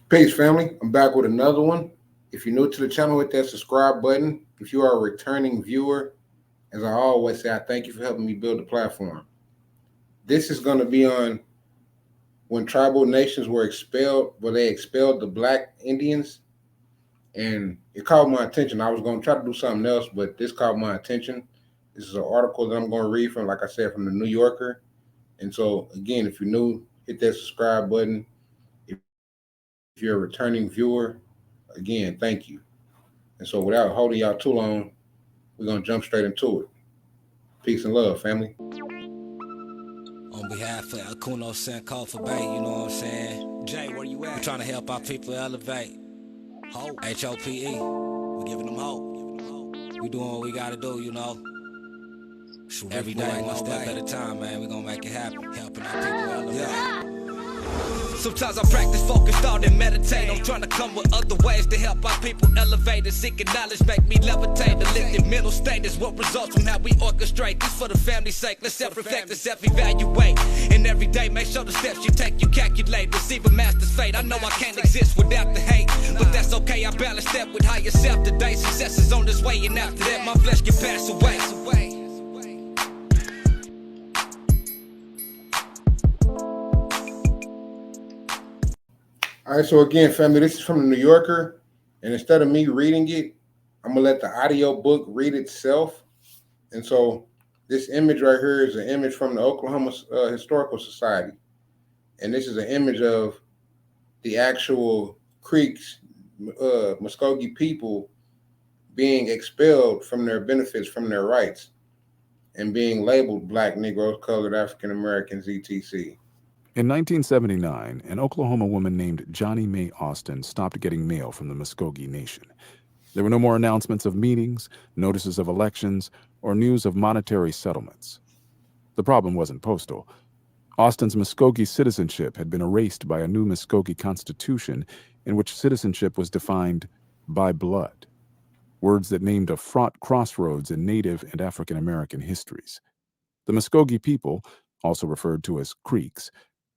Peace, family. I'm back with another one. If you're new to the channel, hit that subscribe button. If you are a returning viewer, as I always say, I thank you for helping me build the platform. This is going to be on when tribal nations were expelled, where they expelled the black Indians, and it caught my attention. I was going to try to do something else, but this caught my attention. This is an article that I'm going to read from, like I said, from the New Yorker. And so, again, if you're new, hit that subscribe button. If you're a returning viewer, again, thank you. And so, without holding y'all too long, we're going to jump straight into it. Peace and love, family. On behalf of Akuno San Call for Bay, you know what I'm saying? Jay, where you at? We're trying to help our people elevate. Hope. HOPE. We're giving them hope. We doing what we gotta do, you know. Every day, one step at a time, man. We gonna make it happen. Helping our people elevate. Yeah. Sometimes I practice focus, thought, and meditate. I'm trying to come with other ways to help our people elevate and seeking knowledge, make me levitate. The lifted mental state is what results from how we orchestrate. This for the family's sake. Let's self-reflect and self-evaluate. And every day, make sure the steps you take, you calculate. Receive a master's fate. I know I can't exist without the hate, but that's okay. I balance that with higher self today. Success is on this way, and after that, my flesh can pass away. All right, so again, family, this is from the New Yorker. And instead of me reading it, I'm going to let the audio book read itself. And so this image right here is an image from the Oklahoma Historical Society. And this is an image of the actual Creeks, Muscogee people being expelled from their benefits, from their rights, and being labeled Black, Negroes, Colored, African Americans, etc. In 1979, an Oklahoma woman named Johnnie Mae Austin stopped getting mail from the Muscogee Nation. There were no more announcements of meetings, notices of elections, or news of monetary settlements. The problem wasn't postal. Austin's Muscogee citizenship had been erased by a new Muscogee Constitution in which citizenship was defined by blood, words that named a fraught crossroads in Native and African American histories. The Muscogee people, also referred to as Creeks,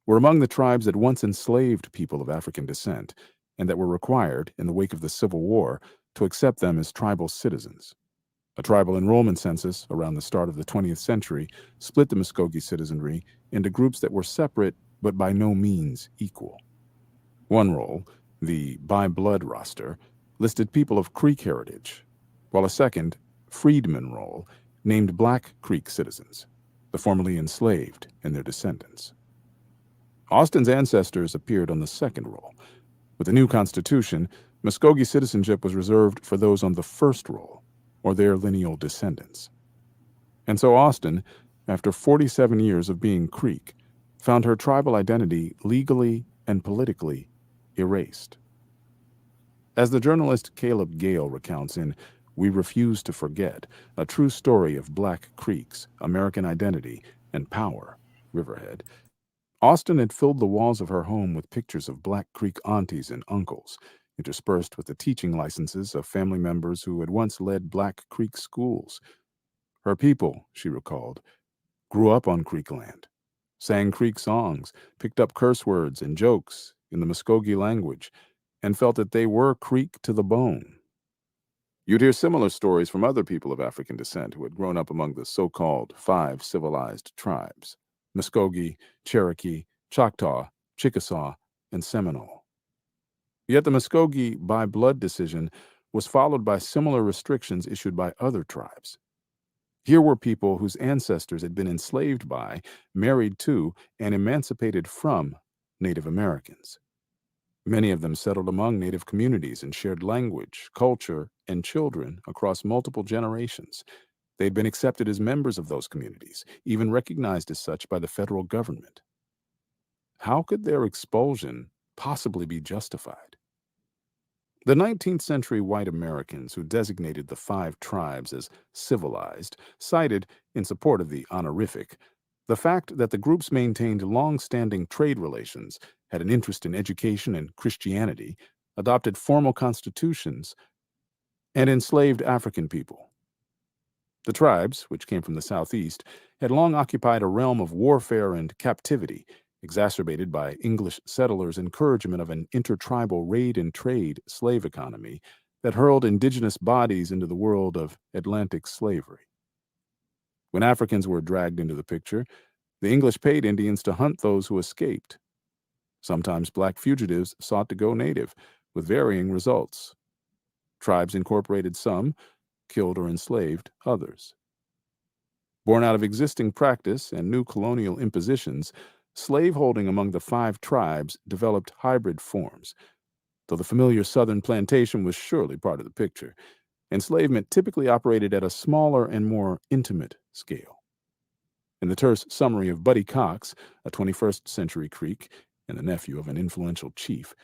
were among the tribes that once enslaved people of African descent and that were required, in the wake of the Civil War, to accept them as tribal citizens. A tribal enrollment census around the start of the 20th century split the Muscogee citizenry into groups that were separate but by no means equal. One roll, the by blood roster, listed people of Creek heritage, while a second, freedmen roll, named Black Creek citizens, the formerly enslaved and their descendants. Austin's ancestors appeared on the second roll. With the new Constitution, Muscogee citizenship was reserved for those on the first roll, or their lineal descendants. And so Austin, after 47 years of being Creek, found her tribal identity legally and politically erased. As the journalist Caleb Gale recounts in We Refuse to Forget, a true story of Black Creeks, American identity, and power, Riverhead, Austin had filled the walls of her home with pictures of Black Creek aunties and uncles, interspersed with the teaching licenses of family members who had once led Black Creek schools. Her people, she recalled, grew up on Creek land, sang Creek songs, picked up curse words and jokes in the Muscogee language, and felt that they were Creek to the bone. You'd hear similar stories from other people of African descent who had grown up among the so-called 5 civilized tribes: Muscogee, Cherokee, Choctaw, Chickasaw, and Seminole. Yet the Muscogee by blood decision was followed by similar restrictions issued by other tribes. Here were people whose ancestors had been enslaved by, married to, and emancipated from Native Americans. Many of them settled among Native communities and shared language, culture, and children across multiple generations. They had been accepted as members of those communities, even recognized as such by the federal government. How could their expulsion possibly be justified? The 19th century white Americans who designated the 5 tribes as civilized cited, in support of the honorific, the fact that the groups maintained long-standing trade relations, had an interest in education and Christianity, adopted formal constitutions, and enslaved African people. The tribes, which came from the southeast, had long occupied a realm of warfare and captivity, exacerbated by English settlers' encouragement of an intertribal raid-and-trade slave economy that hurled indigenous bodies into the world of Atlantic slavery. When Africans were dragged into the picture, the English paid Indians to hunt those who escaped. Sometimes black fugitives sought to go native, with varying results. Tribes incorporated some, killed or enslaved others. Born out of existing practice and new colonial impositions, slaveholding among the 5 tribes developed hybrid forms. Though the familiar southern plantation was surely part of the picture, enslavement typically operated at a smaller and more intimate scale. In the terse summary of Buddy Cox, a 21st century Creek and the nephew of an influential chief,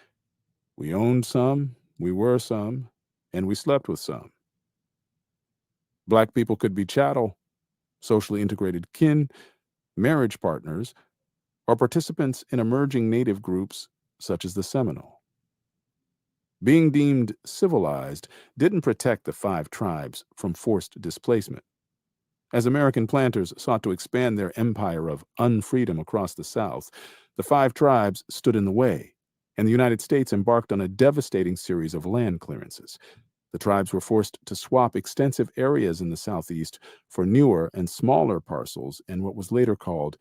we owned some, we were some, and we slept with some. Black people could be chattel, socially integrated kin, marriage partners, or participants in emerging native groups such as the Seminole. Being deemed civilized didn't protect the 5 tribes from forced displacement. As American planters sought to expand their empire of unfreedom across the South, the 5 tribes stood in the way, and the United States embarked on a devastating series of land clearances. The tribes were forced to swap extensive areas in the Southeast for newer and smaller parcels in what was later called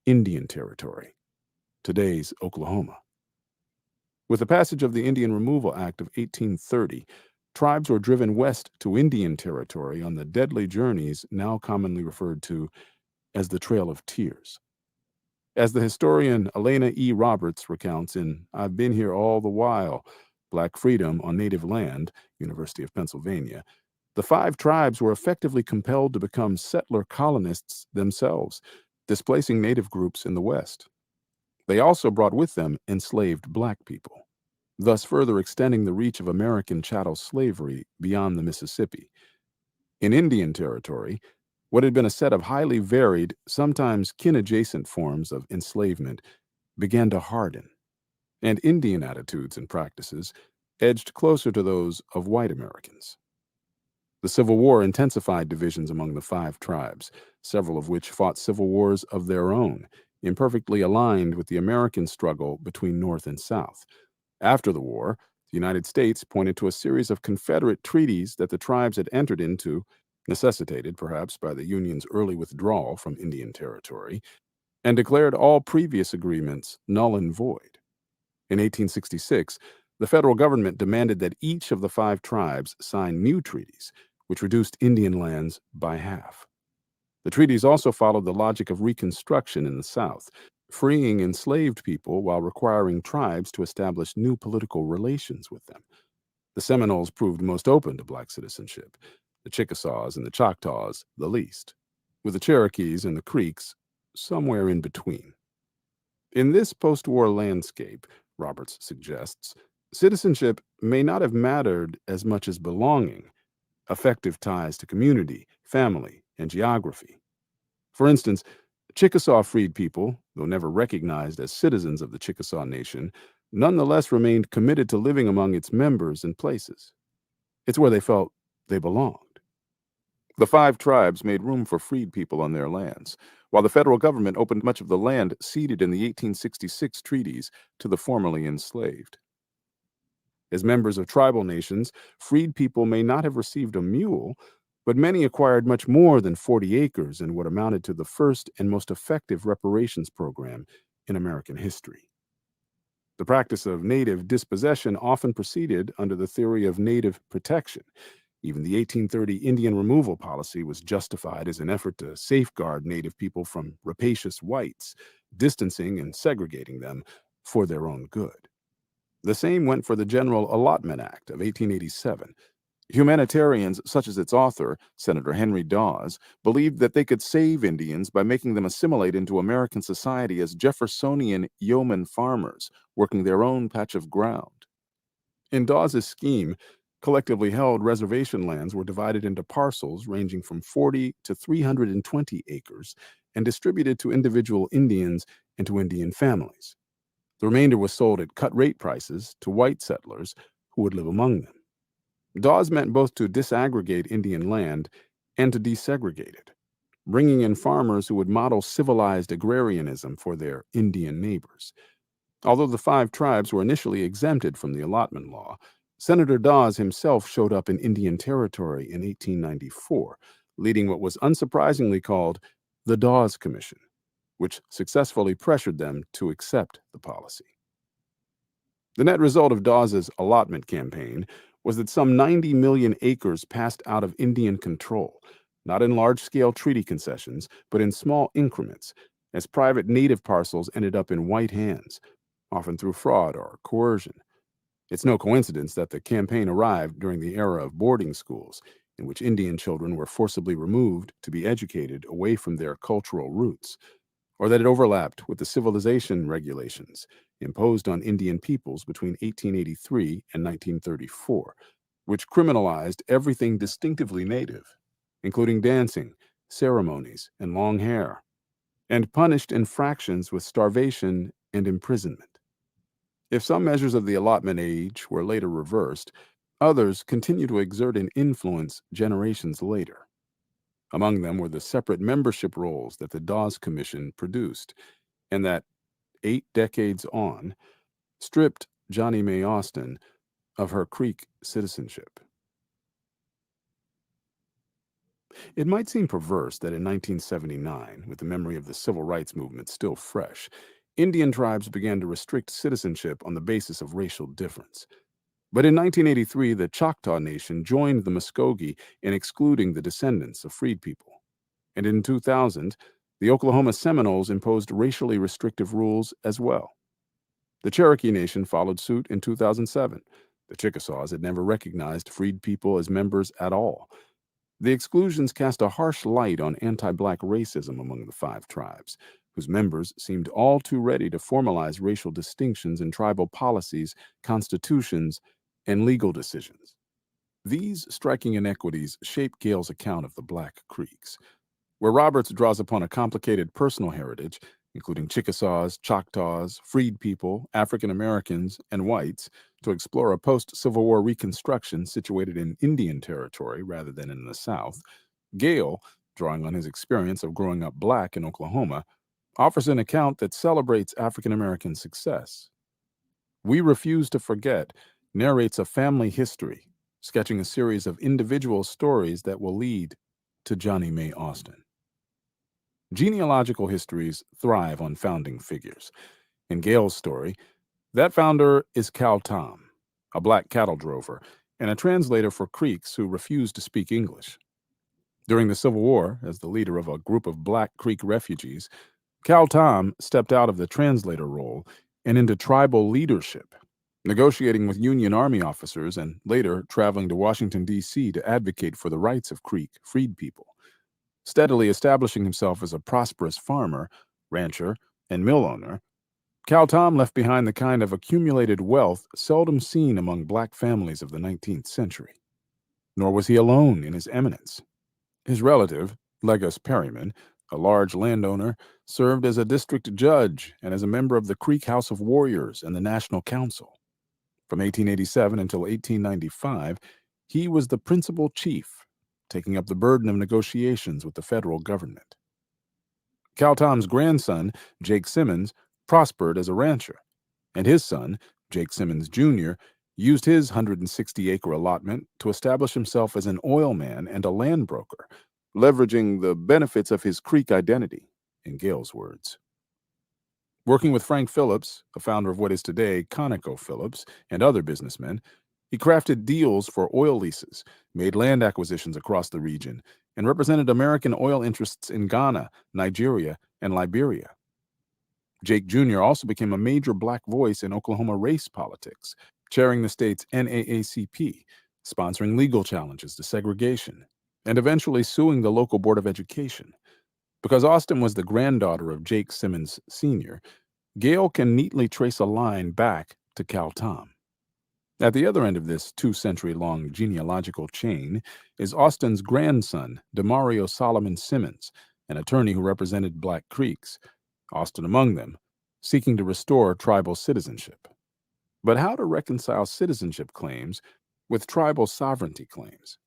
Indian Territory, today's Oklahoma. With the passage of the Indian Removal Act of 1830, tribes were driven west to Indian Territory on the deadly journeys now commonly referred to as the Trail of Tears. As the historian Elena E. Roberts recounts in I've Been Here All the While, Black Freedom on Native Land, University of Pennsylvania, the 5 tribes were effectively compelled to become settler colonists themselves, displacing native groups in the West. They also brought with them enslaved black people, thus further extending the reach of American chattel slavery beyond the Mississippi. In Indian Territory, what had been a set of highly varied, sometimes kin-adjacent forms of enslavement began to harden, and Indian attitudes and practices edged closer to those of white Americans. The Civil War intensified divisions among the 5 tribes, several of which fought civil wars of their own, imperfectly aligned with the American struggle between North and South. After the war, the United States pointed to a series of Confederate treaties that the tribes had entered into, necessitated perhaps by the Union's early withdrawal from Indian Territory, and declared all previous agreements null and void. In 1866, the federal government demanded that each of the 5 tribes sign new treaties, which reduced Indian lands by half. The treaties also followed the logic of Reconstruction in the South, freeing enslaved people while requiring tribes to establish new political relations with them. The Seminoles proved most open to black citizenship, the Chickasaws and the Choctaws the least, with the Cherokees and the Creeks somewhere in between. In this post-war landscape, Roberts suggests, citizenship may not have mattered as much as belonging, effective ties to community, family, and geography. For instance, Chickasaw freed people, though never recognized as citizens of the Chickasaw Nation, nonetheless remained committed to living among its members and places. It's where they felt they belonged. The 5 tribes made room for freed people on their lands, while the federal government opened much of the land ceded in the 1866 treaties to the formerly enslaved. As members of tribal nations, freed people may not have received a mule, but many acquired much more than 40 acres in what amounted to the first and most effective reparations program in American history. The practice of native dispossession often proceeded under the theory of native protection. Even the 1830 Indian removal policy was justified as an effort to safeguard native people from rapacious whites, distancing and segregating them for their own good. The same went for the General Allotment Act of 1887. Humanitarians, such as its author, Senator Henry Dawes, believed that they could save Indians by making them assimilate into American society as Jeffersonian yeoman farmers, working their own patch of ground. In Dawes' scheme, collectively held reservation lands were divided into parcels ranging from 40 to 320 acres and distributed to individual Indians and to Indian families. The remainder was sold at cut-rate prices to white settlers who would live among them. Dawes meant both to disaggregate Indian land and to desegregate it. bringing in farmers who would model civilized agrarianism for their Indian neighbors. Although the 5 tribes were initially exempted from the allotment law, Senator Dawes himself showed up in Indian Territory in 1894, leading what was unsurprisingly called the Dawes Commission, which successfully pressured them to accept the policy. The net result of Dawes's allotment campaign was that some 90 million acres passed out of Indian control, not in large-scale treaty concessions, but in small increments, as private native parcels ended up in white hands, often through fraud or coercion. It's no coincidence that the campaign arrived during the era of boarding schools, in which Indian children were forcibly removed to be educated away from their cultural roots, or that it overlapped with the civilization regulations imposed on Indian peoples between 1883 and 1934, which criminalized everything distinctively native, including dancing, ceremonies, and long hair, and punished infractions with starvation and imprisonment. If some measures of the allotment age were later reversed, others continue to exert an influence generations later. Among them were the separate membership rolls that the Dawes Commission produced, and that, 8 decades on, stripped Johnnie Mae Austin of her Creek citizenship. It might seem perverse that in 1979, with the memory of the civil rights movement still fresh, Indian tribes began to restrict citizenship on the basis of racial difference. But in 1983, the Choctaw Nation joined the Muscogee in excluding the descendants of freed people. And in 2000, the Oklahoma Seminoles imposed racially restrictive rules as well. The Cherokee Nation followed suit in 2007. The Chickasaws had never recognized freed people as members at all. The exclusions cast a harsh light on anti-black racism among the 5 tribes, whose members seemed all too ready to formalize racial distinctions in tribal policies, constitutions, and legal decisions. These striking inequities shape Gale's account of the Black Creeks, where Roberts draws upon a complicated personal heritage, including Chickasaws, Choctaws, freed people, African Americans, and whites, to explore a post-Civil War Reconstruction situated in Indian Territory rather than in the South. Gale, drawing on his experience of growing up Black in Oklahoma, offers an account that celebrates African American success. We Refuse to Forget narrates a family history, sketching a series of individual stories that will lead to Johnnie Mae Austin. Genealogical histories thrive on founding figures. In Gale's story, that founder is Cal Tom, a Black cattle drover and a translator for Creeks who refused to speak English. During the Civil War, as the leader of a group of Black Creek refugees, Cal Tom stepped out of the translator role and into tribal leadership, negotiating with Union Army officers and later traveling to Washington, D.C. to advocate for the rights of Creek freed people. Steadily establishing himself as a prosperous farmer, rancher, and mill owner, Cal Tom left behind the kind of accumulated wealth seldom seen among Black families of the 19th century. Nor was he alone in his eminence. His relative, Legos Perryman, a large landowner, served as a district judge and as a member of the Creek House of Warriors and the National Council. From 1887 until 1895, he was the principal chief, taking up the burden of negotiations with the federal government. Cal Tom's grandson, Jake Simmons, prospered as a rancher, and his son, Jake Simmons Jr., used his 160-acre allotment to establish himself as an oil man and a land broker, leveraging the benefits of his Creek identity, in Gale's words. Working with Frank Phillips, the founder of what is today ConocoPhillips, and other businessmen, he crafted deals for oil leases, made land acquisitions across the region, and represented American oil interests in Ghana, Nigeria, and Liberia. Jake Jr. also became a major Black voice in Oklahoma race politics, chairing the state's NAACP, sponsoring legal challenges to segregation, and eventually suing the local Board of Education. Because Austin was the granddaughter of Jake Simmons Sr., Gale can neatly trace a line back to Cal Tom. At the other end of this 2-century-long genealogical chain is Austin's grandson, Demario Solomon Simmons, an attorney who represented Black Creeks, Austin among them, seeking to restore tribal citizenship. But how to reconcile citizenship claims with tribal sovereignty claims?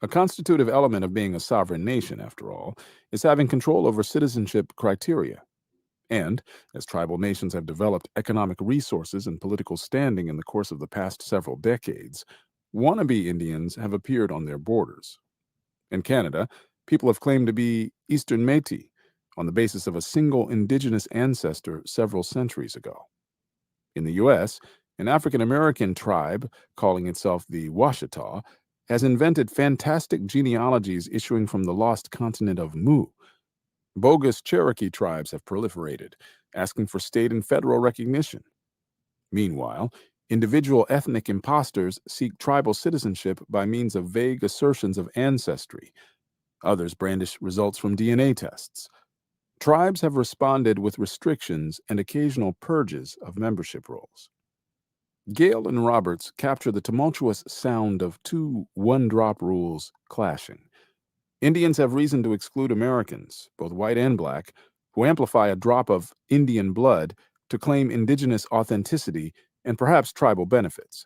A constitutive element of being a sovereign nation, after all, is having control over citizenship criteria. And, as tribal nations have developed economic resources and political standing in the course of the past several decades, wannabe Indians have appeared on their borders. In Canada, people have claimed to be Eastern Métis on the basis of a single indigenous ancestor several centuries ago. In the U.S., an African American tribe, calling itself the Washita, has invented fantastic genealogies issuing from the lost continent of Mu. Bogus Cherokee tribes have proliferated, asking for state and federal recognition. Meanwhile, individual ethnic imposters seek tribal citizenship by means of vague assertions of ancestry. Others brandish results from DNA tests. Tribes have responded with restrictions and occasional purges of membership rolls. Gale and Roberts capture the tumultuous sound of two one-drop rules clashing. Indians have reason to exclude Americans, both white and black, who amplify a drop of Indian blood to claim indigenous authenticity and perhaps tribal benefits.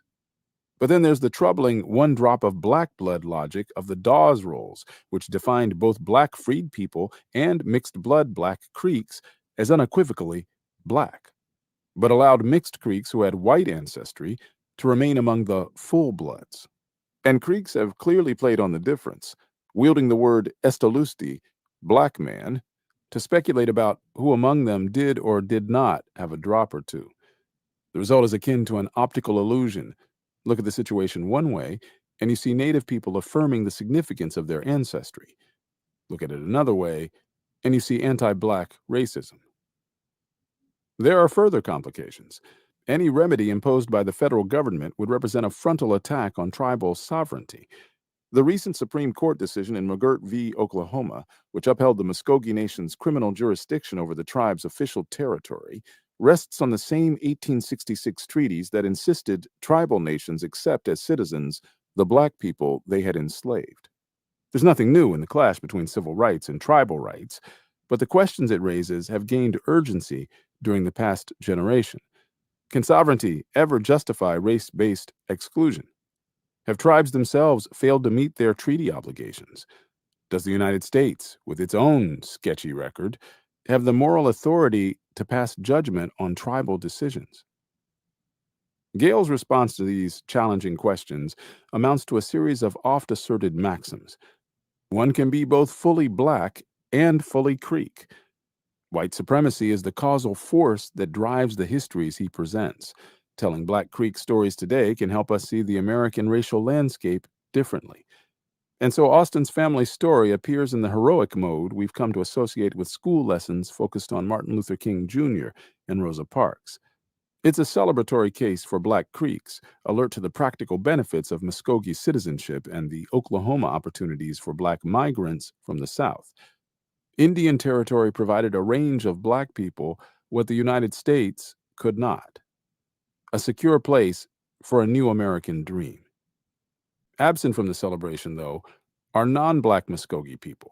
But then there's the troubling one drop of black blood logic of the Dawes Rolls, which defined both black freed people and mixed blood black Creeks as unequivocally black, but allowed mixed Creeks who had white ancestry to remain among the full bloods. And Creeks have clearly played on the difference, wielding the word Estalusti, black man, to speculate about who among them did or did not have a drop or two. The result is akin to an optical illusion. Look at the situation one way, and you see Native people affirming the significance of their ancestry. Look at it another way, and you see anti-black racism. There are further complications. Any remedy imposed by the federal government would represent a frontal attack on tribal sovereignty. The recent Supreme Court decision in McGirt v. Oklahoma, which upheld the Muscogee Nation's criminal jurisdiction over the tribe's official territory, rests on the same 1866 treaties that insisted tribal nations accept as citizens the black people they had enslaved. There's nothing new in the clash between civil rights and tribal rights, but the questions it raises have gained urgency during the past generation. Can sovereignty ever justify race-based exclusion? Have tribes themselves failed to meet their treaty obligations? Does the United States, with its own sketchy record, have the moral authority to pass judgment on tribal decisions? Gale's response to these challenging questions amounts to a series of oft-asserted maxims. One can be both fully black and fully Creek. White supremacy is the causal force that drives the histories he presents. Telling Black Creek stories today can help us see the American racial landscape differently. And so Austin's family story appears in the heroic mode we've come to associate with school lessons focused on Martin Luther King Jr. and Rosa Parks. It's a celebratory case for Black Creeks, alert to the practical benefits of Muscogee citizenship and the Oklahoma opportunities for Black migrants from the South. Indian Territory provided a range of Black people what the United States could not. A secure place for a new American dream. Absent from the celebration, though, are non-Black Muscogee people,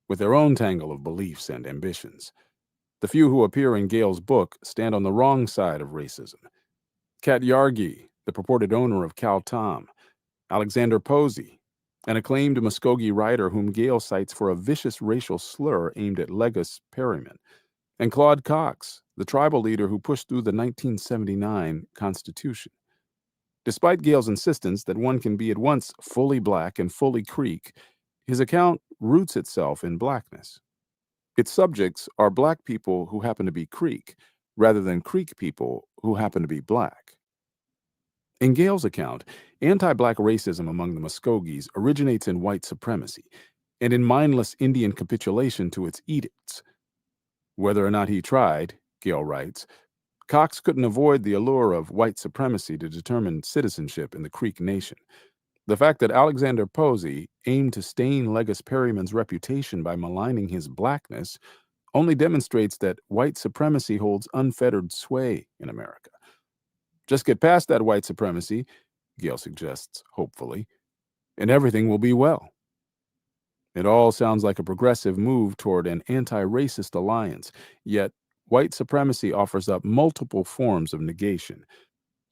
with their own tangle of beliefs and ambitions. The few who appear in Gale's book stand on the wrong side of racism. Cat Yargi, the purported owner of Cal Tom, Alexander Posey, an acclaimed Muscogee writer whom Gale cites for a vicious racial slur aimed at Legis Perryman, and Claude Cox, the tribal leader who pushed through the 1979 Constitution. Despite Gale's insistence that one can be at once fully Black and fully Creek, his account roots itself in Blackness. Its subjects are Black people who happen to be Creek, rather than Creek people who happen to be Black. In Gale's account, anti-Black racism among the Muskogees originates in white supremacy and in mindless Indian capitulation to its edicts. Whether or not he tried, Gale writes, Cox couldn't avoid the allure of white supremacy to determine citizenship in the Creek Nation. The fact that Alexander Posey aimed to stain Legis Perryman's reputation by maligning his Blackness only demonstrates that white supremacy holds unfettered sway in America. Just get past that white supremacy, Gale suggests hopefully, and everything will be well. It all sounds like a progressive move toward an anti-racist alliance, yet white supremacy offers up multiple forms of negation,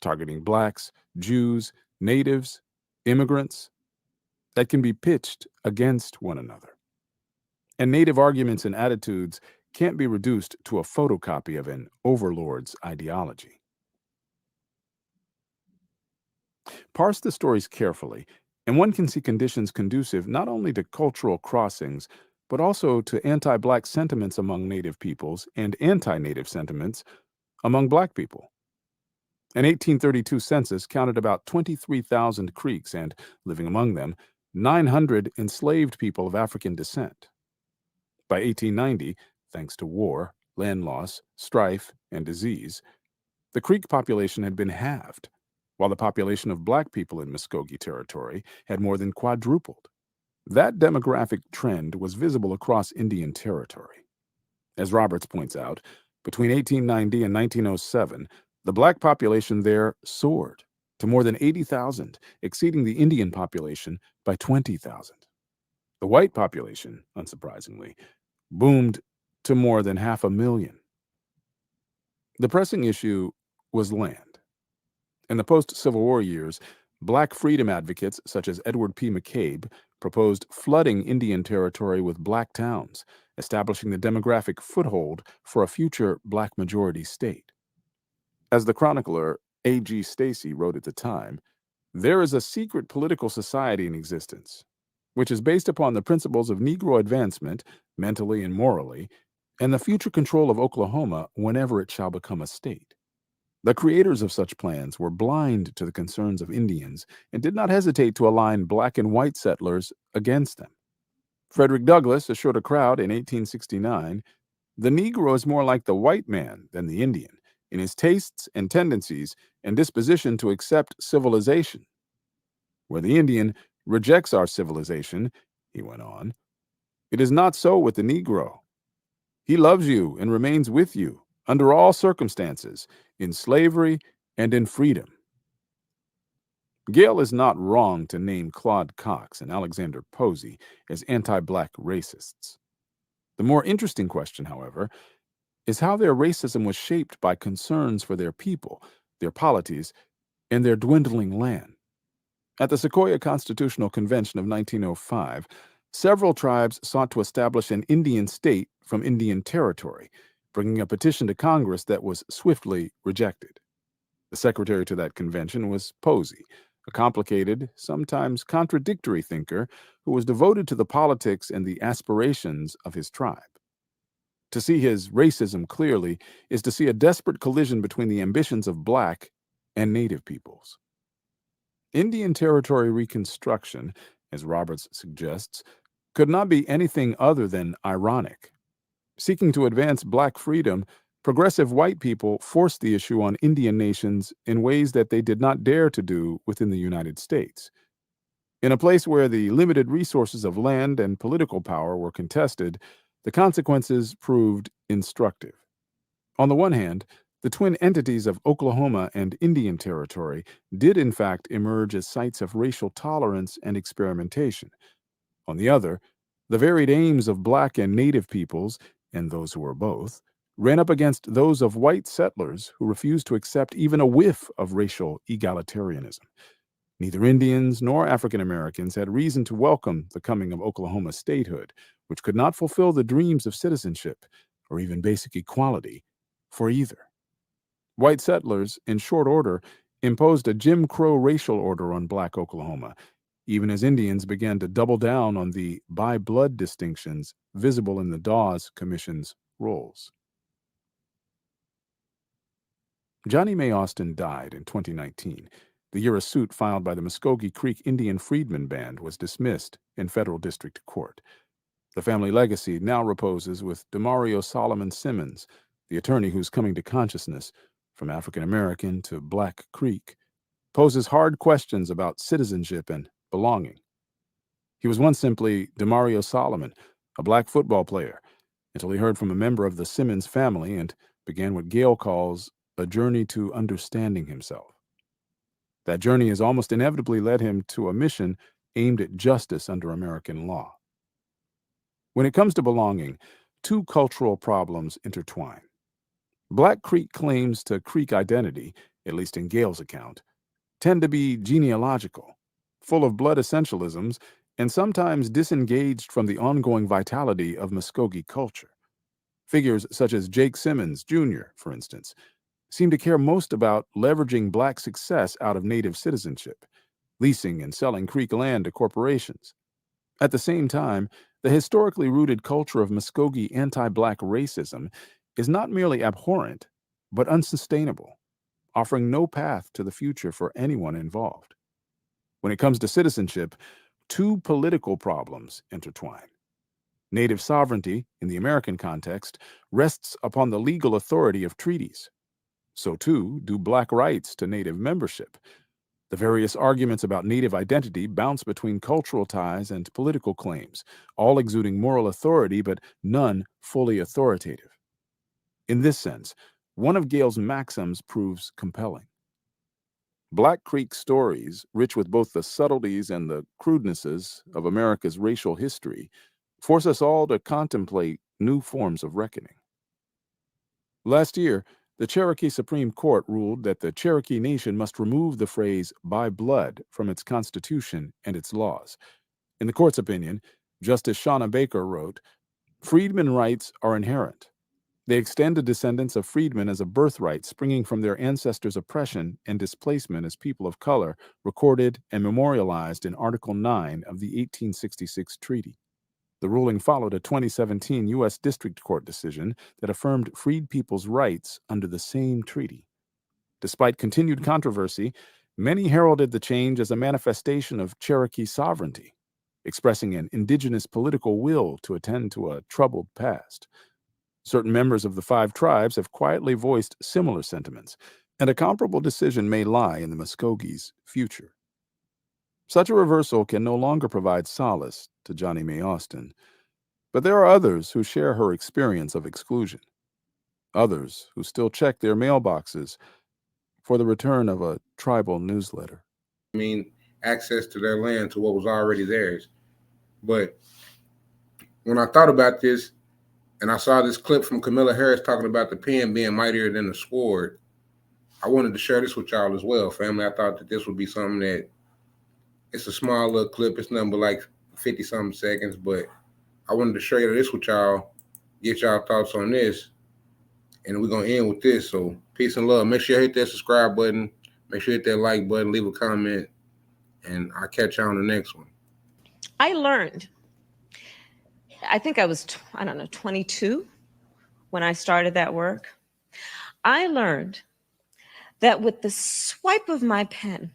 targeting Blacks, Jews, Natives, immigrants. that can be pitched against one another. And Native arguments and attitudes can't be reduced to a photocopy of an overlord's ideology. Parse the stories carefully, and one can see conditions conducive not only to cultural crossings, but also to anti-Black sentiments among Native peoples and anti-Native sentiments among Black people. An 1832 census counted about 23,000 Creeks and, living among them, 900 enslaved people of African descent. By 1890, thanks to war, land loss, strife, and disease, the Creek population had been halved, while the population of Black people in Muscogee Territory had more than quadrupled. That demographic trend was visible across Indian Territory. As Roberts points out, between 1890 and 1907, the Black population there soared to more than 80,000, exceeding the Indian population by 20,000. The white population, unsurprisingly, boomed to more than 500,000. The pressing issue was land. In the post-Civil War years, Black freedom advocates such as Edward P. McCabe proposed flooding Indian Territory with Black towns, establishing the demographic foothold for a future Black majority state. As the chronicler A.G. Stacy wrote at the time, "There is a secret political society in existence, which is based upon the principles of Negro advancement, mentally and morally, and the future control of Oklahoma whenever it shall become a state." The creators of such plans were blind to the concerns of Indians and did not hesitate to align Black and white settlers against them. Frederick Douglass assured a crowd in 1869, "The Negro is more like the white man than the Indian in his tastes and tendencies and disposition to accept civilization. Where the Indian rejects our civilization," he went on, "it is not so with the Negro. He loves you and remains with you under all circumstances, in slavery and in freedom." Gale is not wrong to name Claude Cox and Alexander Posey as anti-Black racists. The more interesting question, however, is how their racism was shaped by concerns for their people, their polities, and their dwindling land. At the Sequoia Constitutional Convention of 1905, several tribes sought to establish an Indian state from Indian Territory, bringing a petition to Congress that was swiftly rejected. The secretary to that convention was Posey, a complicated, sometimes contradictory thinker who was devoted to the politics and the aspirations of his tribe. To see his racism clearly is to see a desperate collision between the ambitions of Black and Native peoples. Indian Territory Reconstruction, as Roberts suggests, could not be anything other than ironic. Seeking to advance Black freedom, progressive white people forced the issue on Indian nations in ways that they did not dare to do within the United States. In a place where the limited resources of land and political power were contested, the consequences proved instructive. On the one hand, the twin entities of Oklahoma and Indian Territory did in fact emerge as sites of racial tolerance and experimentation. On the other, the varied aims of Black and Native peoples, and those who were both, ran up against those of white settlers who refused to accept even a whiff of racial egalitarianism. Neither Indians nor African Americans had reason to welcome the coming of Oklahoma statehood, which could not fulfill the dreams of citizenship or even basic equality for either. White settlers, in short order, imposed a Jim Crow racial order on Black Oklahoma, even as Indians began to double down on the by-blood distinctions visible in the Dawes Commission's rolls. Johnnie Mae Austin died in 2019, the year a suit filed by the Muscogee Creek Indian Freedmen Band was dismissed in federal district court. The family legacy now reposes with Demario Solomon Simmons, the attorney whose coming to consciousness, from African American to Black Creek, poses hard questions about citizenship and belonging. He was once simply Demario Solomon, a Black football player, until he heard from a member of the Simmons family and began what Gale calls a journey to understanding himself. That journey has almost inevitably led him to a mission aimed at justice under American law. When it comes to belonging, two cultural problems intertwine. Black Creek claims to Creek identity, at least in Gale's account, tend to be genealogical, full of blood essentialisms, and sometimes disengaged from the ongoing vitality of Muscogee culture. Figures such as Jake Simmons, Jr., for instance, seem to care most about leveraging Black success out of Native citizenship, leasing and selling Creek land to corporations. At the same time, the historically rooted culture of Muscogee anti-Black racism is not merely abhorrent, but unsustainable, offering no path to the future for anyone involved. When it comes to citizenship, two political problems intertwine. Native sovereignty, in the American context, rests upon the legal authority of treaties. So too do Black rights to Native membership. The various arguments about Native identity bounce between cultural ties and political claims, all exuding moral authority, but none fully authoritative. In this sense, one of Gale's maxims proves compelling. Black Creek stories, rich with both the subtleties and the crudenesses of America's racial history, force us all to contemplate new forms of reckoning. Last year, the Cherokee Supreme Court ruled that the Cherokee Nation must remove the phrase "by blood" from its constitution and its laws. In the court's opinion, Justice Shauna Baker wrote, "Freedmen rights are inherent. They extend to descendants of freedmen as a birthright springing from their ancestors' oppression and displacement as people of color, recorded and memorialized in Article 9 of the 1866 treaty." The ruling followed a 2017 U.S. District Court decision that affirmed freed people's rights under the same treaty. Despite continued controversy, many heralded the change as a manifestation of Cherokee sovereignty, expressing an indigenous political will to attend to a troubled past. Certain members of the 5 tribes have quietly voiced similar sentiments, and a comparable decision may lie in the Muscogee's future. Such a reversal can no longer provide solace to Johnnie Mae Austin, but there are others who share her experience of exclusion, others who still check their mailboxes for the return of a tribal newsletter. Access to their land, to what was already theirs. But when I thought about this, and I saw this clip from Camilla Harris talking about the pen being mightier than the sword, I wanted to share this with y'all as well, family. I thought that this would be something that, it's a small little clip. It's nothing but like 50-something seconds, but I wanted to share this with y'all, get y'all thoughts on this, and we're going to end with this. So peace and love. Make sure you hit that subscribe button. Make sure you hit that like button, leave a comment, and I'll catch y'all on the next one. I learned, I think I was, 22 when I started that work. I learned that with the swipe of my pen,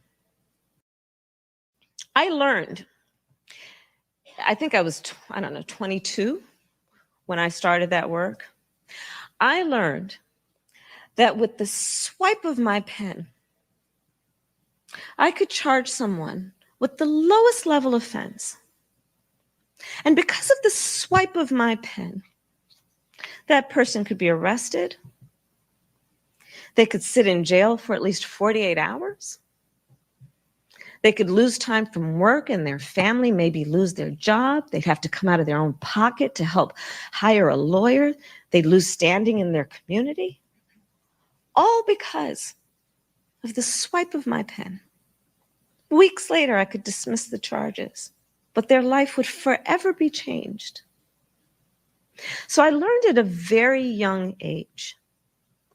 I think I was, 22 when I started that work. I learned that with the swipe of my pen, I could charge someone with the lowest level offense. And because of the swipe of my pen, that person could be arrested. They could sit in jail for at least 48 hours. They could lose time from work, and their family maybe lose their job. They'd have to come out of their own pocket to help hire a lawyer. They'd lose standing in their community. All because of the swipe of my pen. Weeks later, I could dismiss the charges, but their life would forever be changed. So I learned at a very young age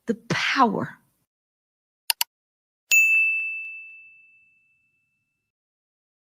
the power